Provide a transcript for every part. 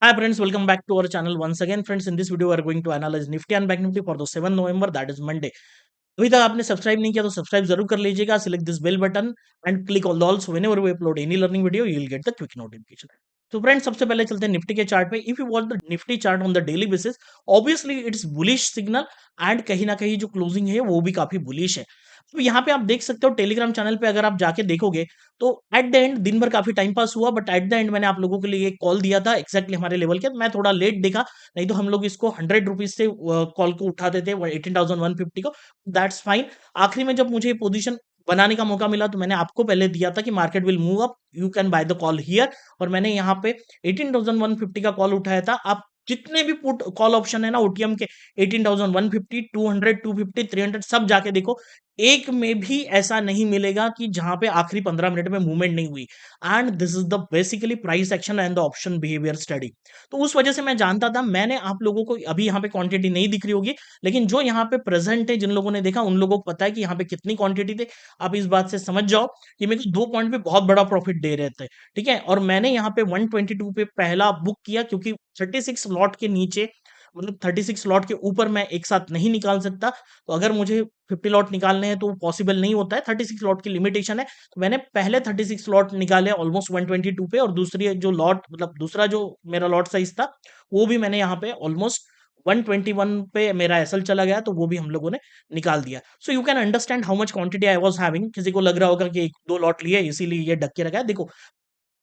Hi friends, welcome back to our channel once again. Friends, in this video we are going to analyze Nifty and Bank Nifty for the 7 November, that is Monday. अभी तक आपने subscribe नहीं किया तो subscribe जरूर कर लीजिएगा. Select this bell button and click on the all so whenever we upload any learning video you will get the quick notification. तो फ्रेंड्स सबसे पहले चलते हैं निफ्टी के चार्ट पे. If you watch the Nifty chart on the daily basis, obviously it's bullish signal and कहीं ना कहीं जो क्लोजिंग है वो भी काफी बुलिश है. तो यहाँ पे आप देख सकते हो टेलीग्राम चैनल पे अगर आप जाके देखोगे तो एट द एंड दिन भर काफी टाइम पास हुआ, बट एट द एंड मैंने आप लोगों के लिए एक कॉल दिया था एक्जैक्टली हमारे लेवल के. मैं थोड़ा लेट देखा, नहीं तो हम लोग इसको 100 रुपीज से कॉल को उठाते थे 18,150 को. That's fine. आखिरी में जब मुझे ये पोजीशन बनाने का मौका मिला तो मैंने आपको पहले दिया था कि market will move up, you can by the call here. और मैंने यहाँ पे 18,150 का कॉल उठाया था. आप जितने भी पुट कॉल ऑप्शन है ना ओटीएम के, 18,150, 200, 250, 300 सब जाके देखो, एक में भी ऐसा नहीं मिलेगा कि जहां पे आखिरी 15 मिनट में मूवमेंट नहीं हुई. And this is the basically price action and the option behaviour study. तो उस वजह से मैं जानता था. मैंने आप लोगों को अभी यहाँ पे क्वांटिटी नहीं दिख रही होगी, लेकिन जो यहाँ पे प्रेजेंट है, जिन लोगों ने देखा उन लोगों को पता है कि यहाँ पे कितनी क्वांटिटी थे. आप इस बात से समझ जाओ कि मेरे को 2 पॉइंट पे बहुत बड़ा प्रॉफिट दे रहे थे. ठीक है, और मैंने यहाँ पे 122 पे पहला बुक किया क्योंकि 36 लॉट के नीचे, मतलब 36 लॉट के ऊपर मैं एक साथ नहीं निकाल सकता. तो अगर मुझे 50 लॉट निकालने हैं तो वो पॉसिबल नहीं होता है, 36 लॉट की लिमिटेशन है. तो मैंने पहले 36 लॉट निकाले ऑलमोस्ट 122 पे, और दूसरी जो लॉट, मतलब दूसरा जो मेरा लॉट साइज था वो भी मैंने यहाँ पे ऑलमोस्ट 121 पे मेरा एसएल चला गया, तो वो भी हम लोगों ने निकाल दिया. So you can understand how much quantity I was having. किसी को लग रहा होगा कि एक दो लॉट लिए इसीलिए ये ढक के रखा है. देखो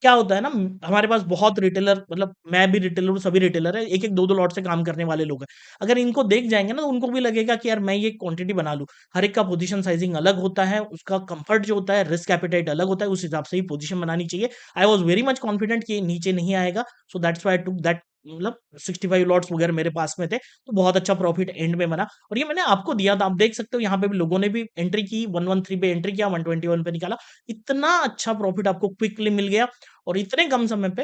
क्या होता है ना, हमारे पास बहुत रिटेलर, मतलब मैं भी रिटेलर हूँ, सभी रिटेलर है, एक एक दो दो लॉट से काम करने वाले लोग हैं. अगर इनको देख जाएंगे ना तो उनको भी लगेगा कि यार मैं ये क्वांटिटी बना लूं. हर एक का पोजीशन साइजिंग अलग होता है, उसका कंफर्ट जो होता है, रिस्क एपेटाइट अलग होता है, उस हिसाब से ही पोजीशन बनानी चाहिए. I was very much confident कि ये नीचे नहीं आएगा. So that's why I took that, मतलब 65 लॉट्स वगैरह मेरे पास में थे, तो बहुत अच्छा प्रॉफिट एंड में बना. और ये मैंने आपको दिया था, आप देख सकते हो यहाँ पे भी लोगों ने भी एंट्री की, 113 पे एंट्री किया, 121 पे निकाला. इतना अच्छा प्रॉफिट आपको क्विकली मिल गया और इतने कम समय पे.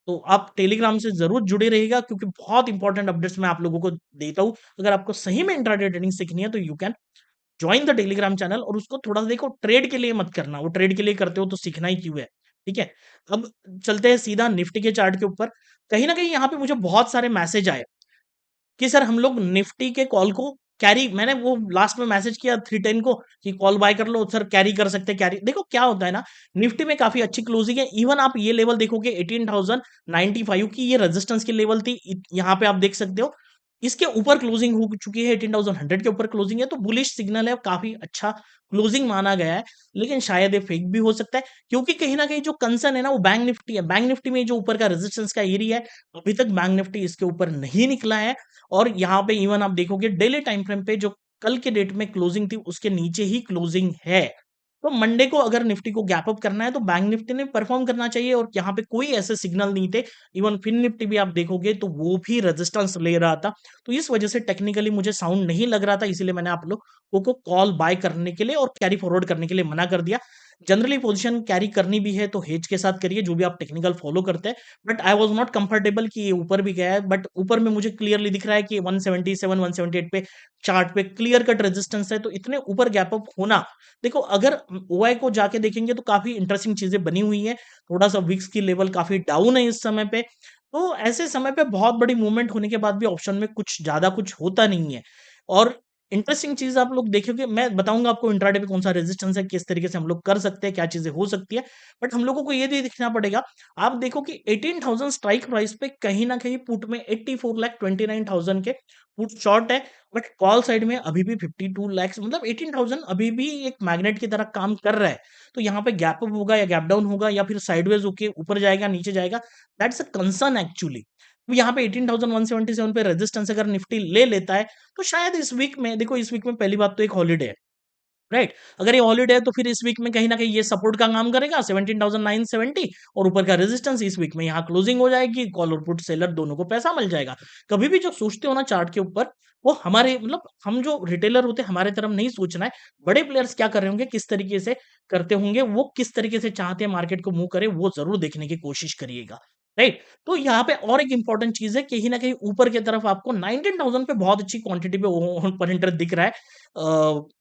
तो आप टेलीग्राम से जरूर जुड़े रहिएगा क्योंकि बहुत इंपॉर्टेंट अपडेट्स मैं आप लोगों को देता हूँ. अगर आपको सही में इंट्राडे ट्रेडिंग सीखनी है तो you can join the Telegram channel. और उसको थोड़ा सा देखो, ट्रेड के लिए मत करना, वो ट्रेड के लिए करते हो तो सीखना ही क्यों है. ठीक है, अब चलते हैं सीधा निफ्टी के चार्ट के ऊपर. कहीं ना कहीं यहाँ पे मुझे बहुत सारे मैसेज आए कि सर हम लोग निफ्टी के कॉल को कैरी, मैंने वो लास्ट में मैसेज किया 310 को कि कॉल बाय कर लो सर, कैरी कर सकते हैं. कैरी देखो क्या होता है ना, निफ्टी में काफी अच्छी क्लोजिंग है. इवन आप ये लेवल देखोगे 18,095 की, ये रेजिस्टेंस की लेवल थी. यहाँ पे आप देख सकते हो इसके ऊपर क्लोजिंग हो चुकी है, 18,100 के ऊपर क्लोजिंग है, तो बुलिश सिग्नल है, काफी अच्छा क्लोजिंग माना गया है. लेकिन शायद ये फेक भी हो सकता है क्योंकि कहीं ना कहीं जो कंसर्न है ना वो बैंक निफ्टी है. बैंक निफ्टी में जो ऊपर का रेजिस्टेंस का एरिया है, अभी तक बैंक निफ्टी इसके ऊपर नहीं निकला है. और यहाँ पे इवन आप देखोगे डेली टाइम फ्रेम पे जो कल के डेट में क्लोजिंग थी उसके नीचे ही क्लोजिंग है. तो मंडे को अगर निफ्टी को गैप अप करना है तो बैंक निफ्टी ने परफॉर्म करना चाहिए, और यहाँ पे कोई ऐसे सिग्नल नहीं थे. इवन फिन निफ्टी भी आप देखोगे तो वो भी रेजिस्टेंस ले रहा था. तो इस वजह से टेक्निकली मुझे साउंड नहीं लग रहा था, इसीलिए मैंने आप लोगों को कॉल बाय करने के लिए और कैरी फॉरवर्ड करने के लिए मना कर दिया. जनरली पोजीशन कैरी करनी भी है तो हेज के साथ करिए, जो भी आप टेक्निकल फॉलो करते हैं. But I was not comfortable कि ये ऊपर भी गया है, बट ऊपर में मुझे क्लियरली दिख रहा है कि 177 178 पे चार्ट पे क्लियर कट रेजिस्टेंस है. तो इतने ऊपर गैप अप होना, देखो अगर ओआई को जाके देखेंगे तो काफी इंटरेस्टिंग चीजें बनी हुई है. थोड़ा सा विक्स की लेवल काफी डाउन है इस समय पे. तो ऐसे समय पे बहुत बड़ी मूवमेंट होने के बाद भी ऑप्शन में कुछ ज्यादा कुछ होता नहीं है. और इंटरेस्टिंग चीज आप लोग देखोगे, मैं बताऊंगा आपको इंट्राडे पे कौन सा रेजिस्टेंस है, किस तरीके से हम लोग कर सकते हैं, क्या चीजें हो सकती है. बट हम लोगों को ये भी देखना पड़ेगा. आप देखो कि 18,000 स्ट्राइक प्राइस पे कहीं ना कहीं पुट में 84,29,000 के पुट शॉर्ट है. बट कॉल साइड में अभी भी 52 लैक्स, मतलब 18,000 अभी भी एक मैग्नेट की तरह काम कर रहा है. तो यहाँ पे गैप अप होगा या गैप डाउन होगा या फिर साइडवेज होके ऊपर जाएगा नीचे जाएगा, दैट्स अ कंसर्न एक्चुअली. तो यहाँ पे 18,177 पे रेजिस्टेंस अगर निफ्टी ले लेता है तो शायद इस वीक में, देखो इस वीक में पहली बात तो एक हॉलीडे है, राइट. अगर ये हॉलीडे है तो फिर इस वीक में कहीं ना कहीं ये सपोर्ट का काम करेगा 17,970, और ऊपर का रेजिस्टेंस इस वीक में यहाँ क्लोजिंग हो जाएगी, कॉल और पुट सेलर दोनों को पैसा मिल जाएगा. कभी भी जो सोचते हो ना चार्ट के ऊपर, वो हमारे, मतलब हम जो रिटेलर होते हैं हमारे तरफ नहीं सोचना है. बड़े प्लेयर्स क्या कर रहे होंगे, किस तरीके से करते होंगे, वो किस तरीके से चाहते हैं मार्केट को मूव करे, वो जरूर देखने की कोशिश करिएगा, राइट. तो यहाँ पे और एक इंपॉर्टेंट चीज है, कहीं ना कहीं ऊपर की तरफ आपको 19,000 पे बहुत अच्छी क्वांटिटी पे ओपन इंटरेस्ट दिख रहा है.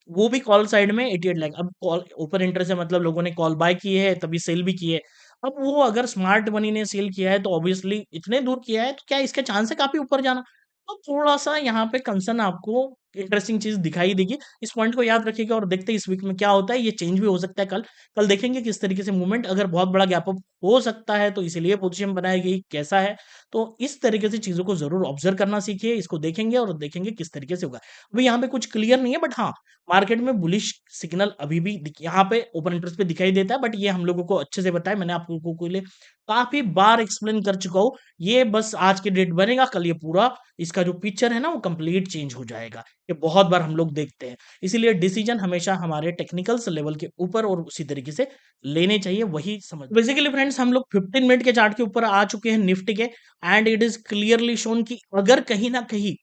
वो भी कॉल साइड में 88 लाख. अब कॉल ओपन इंटरेस्ट है, मतलब लोगों ने कॉल बाय की है तभी सेल भी की है. अब वो अगर स्मार्ट मनी ने सेल किया है तो ऑब्वियसली इतने दूर किया है तो क्या इसके चांस है काफ़ी ऊपर जाना? तो थोड़ा-सा यहाँ पे कंसर्न आपको इंटरेस्टिंग चीज़ दिखाई देगी। इस पॉइंट को याद रखिएगा और देखते हैं इस वीक में क्या होता है, ये चेंज भी हो सकता है कल। कल देखेंगे किस तरीके से मूवमेंट अगर बहुत बड़ा गैप अप हो सकता है तो इसीलिए पोज़ीशन बनाई गई, कैसा है? तो इस तरीके से चीज़ों को ज़रूर ऑब्ज़र्व करना सीखिए, इसको देखेंगे और देखेंगे किस तरीके से होगा। अभी यहाँ पे कुछ क्लियर नहीं है बट हाँ, मार्केट में बुलिश सिग्नल अभी भी यहाँ पे ओपन इंटरेस्ट पे दिखाई देता है बट ये हम लोगों को अच्छे से पता है, मैंने आप लोगों के लिए काफ़ी बार एक्सप्लेन कर चुका हूँ। ये बस आज की डेट बनेगा, कल ये पूरा इसका जो पिक्चर है ना वो कंप्लीट चेंज हो जाएगा। ये बहुत बार हम लोग देखते हैं। इसीलिए डिसीजन हमेशा हमारे टेक्निकल्स लेवल के ऊपर और उसी तरीके से लेने चाहिए, वही समझ बेसिकली फ्रेंड्स हम लोग 15 मिनट के चार्ट के ऊपर आ चुके हैं निफ्टी के and it is clearly shown कि अगर कहीं न कहीं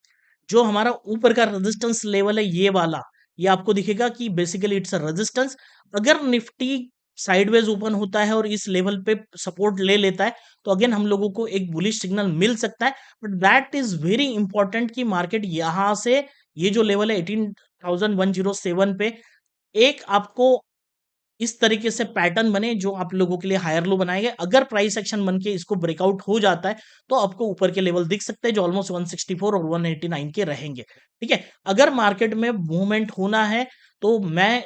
जो हमारा ऊपर का रेजिस्टेंस लेवल है ये वाला, ये आपको दिखेगा कि बेसिकली इट्स अ रेजिस्टेंस। अगर निफ्टी साइडवेज ओपन होता है और इस लेवल पे सपोर्ट ले लेता है, तो अगेन हम लोगों को एक बुलिश सिग्नल मिल सकता है। But that is very important कि मार्केट यहाँ से ये जो लेवल है 18,107 पे एक आपको इस तरीके से पैटर्न बने जो आप लोगों के लिए हायर लो बनाए गए। अगर प्राइस एक्शन बन के इसको ब्रेकआउट हो जाता है, तो आपको ऊपर के लेवल दिख सकते हैं जो ऑलमोस्ट 164 और 189 के रहेंगे। ठीक है? अगर मार्केट में मूवमेंट होना है, तो मैं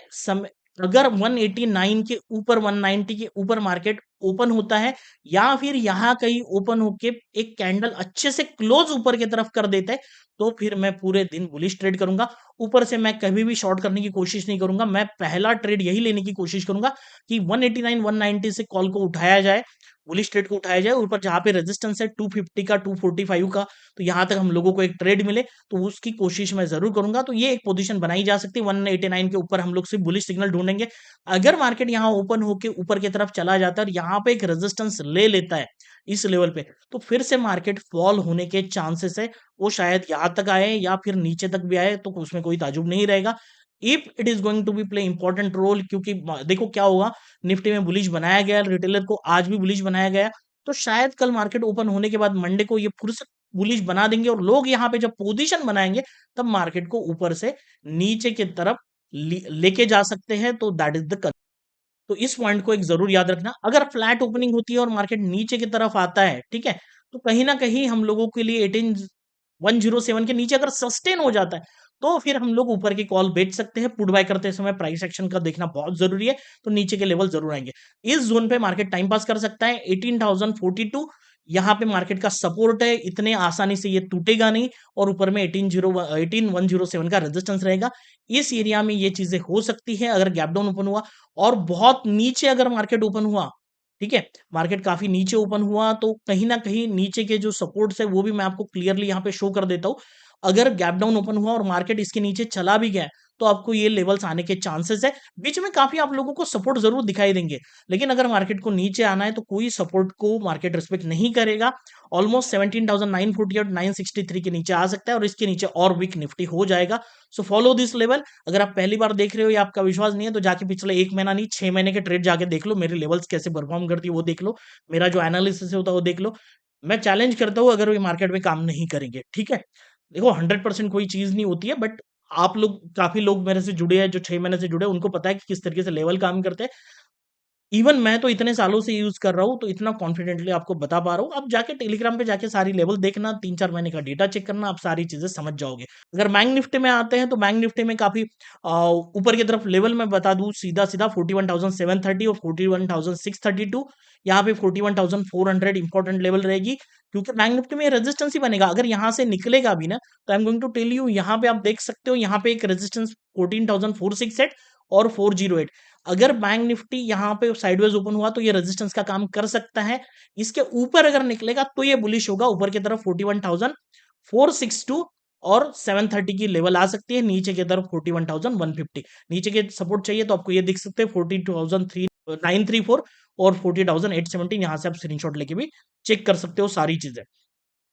अगर 189 के ऊपर 190 के ऊपर मार्केट ओपन होता है या फिर यहाँ कहीं ओपन होके एक कैंडल अच्छे से क्लोज ऊपर की तरफ कर देता है, तो फिर मैं पूरे दिन बुलिश ट्रेड करूँगा। ऊपर से मैं कभी भी शॉर्ट करने की कोशिश नहीं करूँगा। मैं पहला ट्रेड यही लेने की कोशिश करूँगा कि 189 190 से कॉल को उठाया जाए, बुलिश ट्रेड को उठाया जाए, ऊपर जहाँ पे रेजिस्टेंस है 250 का, 245 का, तो यहाँ तक हम लोगों को एक ट्रेड मिले, तो उसकी कोशिश मैं ज़रूर करूँगा। तो ये एक पोज़ीशन बनाई जा सकती है, 189 के ऊपर हम लोग सिर्फ बुलिश सिग्नल ढूँढेंगे। अगर मार्केट यहाँ ओपन होके ऊपर की तरफ चला जाता है और यहाँ पे एक रेजिस्टेंस ले लेता है, इस लेवल पे, तो फिर से मार्केट फॉल होने के चांसेस है। वो शायद यहाँ तक आए या फिर नीचे तक भी आए तो उसमें कोई ताज्जुब नहीं रहेगा। If it is going to be play important role क्योंकि देखो क्या होगा, निफ्टी में बुलिश बनाया गया, रिटेलर को आज भी बुलिश बनाया गया, तो शायद कल मार्केट ओपन होने के बाद मंडे को ये फिर से बुलिश बना देंगे और लोग यहाँ पे जब पोजीशन बनाएंगे तब मार्केट को ऊपर से नीचे की तरफ लेके जा सकते हैं। तो दैट इज द, तो इस पॉइंट को एक जरूर याद रखना। अगर फ्लैट ओपनिंग होती है और मार्केट नीचे की तरफ आता है, ठीक है, तो कहीं ना कहीं हम लोगों के लिए 18,107 के नीचे अगर सस्टेन हो जाता है, तो फिर हम लोग ऊपर की कॉल बेच सकते हैं। पुट बाय करते समय प्राइस एक्शन का देखना बहुत जरूरी है, तो नीचे के लेवल जरूर आएंगे। इस जोन पे मार्केट टाइम पास कर सकता है। 18,042 यहाँ पे मार्केट का सपोर्ट है, इतने आसानी से ये टूटेगा नहीं और ऊपर में 18,107 का रेजिस्टेंस रहेगा। इस एरिया में ये चीजें हो सकती है अगर गैप डाउन ओपन हुआ और बहुत नीचे अगर मार्केट ओपन हुआ, ठीक है, मार्केट काफी नीचे ओपन हुआ तो कहीं ना कहीं नीचे के जो सपोर्ट्स है वो भी मैं आपको क्लियरली यहाँ पे शो कर देता हूँ। अगर गैप डाउन ओपन हुआ और मार्केट इसके नीचे चला भी गया तो आपको ये लेवल्स आने के चांसेस है। बीच में काफी आप लोगों को सपोर्ट जरूर दिखाई देंगे, लेकिन अगर मार्केट को नीचे आना है तो कोई सपोर्ट को मार्केट रिस्पेक्ट नहीं करेगा। ऑलमोस्ट 17,940 और 963 के नीचे आ सकता है और इसके नीचे और वीक निफ्टी हो जाएगा। So follow this level. अगर आप पहली बार देख रहे हो या आपका विश्वास नहीं है तो जाके पिछले 1 महीना नहीं 6 महीने के ट्रेड जाके देख लो, मेरे लेवल्स कैसे परफॉर्म करती है वो देख लो, मेरा जो एनालिसिस होता है वो देख लो। मैं चैलेंज करता हूँ अगर ये मार्केट में काम नहीं करेंगे, ठीक है? देखो 100% कोई चीज़ नहीं होती है बट आप लोग काफ़ी लोग मेरे से जुड़े हैं जो 6 महीने से जुड़े हैं, उनको पता है कि किस तरीके से लेवल काम करते हैं। इवन मैं तो इतने सालों से यूज़ कर रहा हूँ, तो इतना कॉन्फिडेंटली आपको बता पा रहा हूँ। आप जाके टेलीग्राम पे जाके सारी लेवल देखना, 3-4 महीने का डेटा चेक करना, आप सारी चीज़ें समझ जाओगे। अगर बैंक निफ्टी में आते हैं, तो बैंक निफ्टी में काफ़ी ऊपर की तरफ लेवल मैं बता दूँ सीधा-सीधा 41,730 और 41,632, यहाँ पे 41,400 इंपॉर्टेंट लेवल रहेगी, क्योंकि बैंक निफ्टी में रेजिस्टेंस ही बनेगा। अगर यहाँ से निकलेगा भी ना, तो I am going to tell you यहाँ पे आप देख सकते हो, यहाँ पे एक रेजिस्टेंस 14,468 और 408। अगर बैंक निफ्टी यहाँ पे साइडवेज ओपन हुआ तो ये रेजिस्टेंस का काम कर सकता है। इसके ऊपर अगर निकलेगा तो ये बुलिश होगा, ऊपर की तरफ 41,462 और 730 की लेवल आ सकती है, नीचे की तरफ 41,150। नीचे के सपोर्ट चाहिए तो आपको ये दिख सकते हैं 42,934 और 40,817। यहाँ से आप स्क्रीनशॉट लेके भी चेक कर सकते हो सारी चीजें।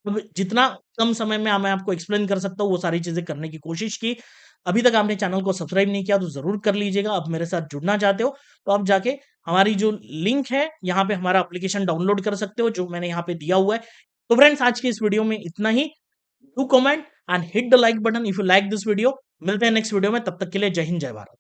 अब जितना कम समय में मैं आपको एक्सप्लेन कर सकता हूँ वो सारी चीजें करने की कोशिश की। अभी तक आपने चैनल को सब्सक्राइब नहीं किया तो जरूर कर लीजिएगा। आप मेरे साथ जुड़ना चाहते हो तो आप जाके हमारी जो लिंक है यहाँ पे हमारा एप्लीकेशन डाउनलोड कर सकते हो जो मैंने यहाँ पे दिया हुआ है। तो फ्रेंड्स आज की इस वीडियो में इतना ही। Do comment and hit the like button if you like this video. मिलते हैं नेक्स्ट वीडियो में, तब तक के लिए जय हिंद जय भारत।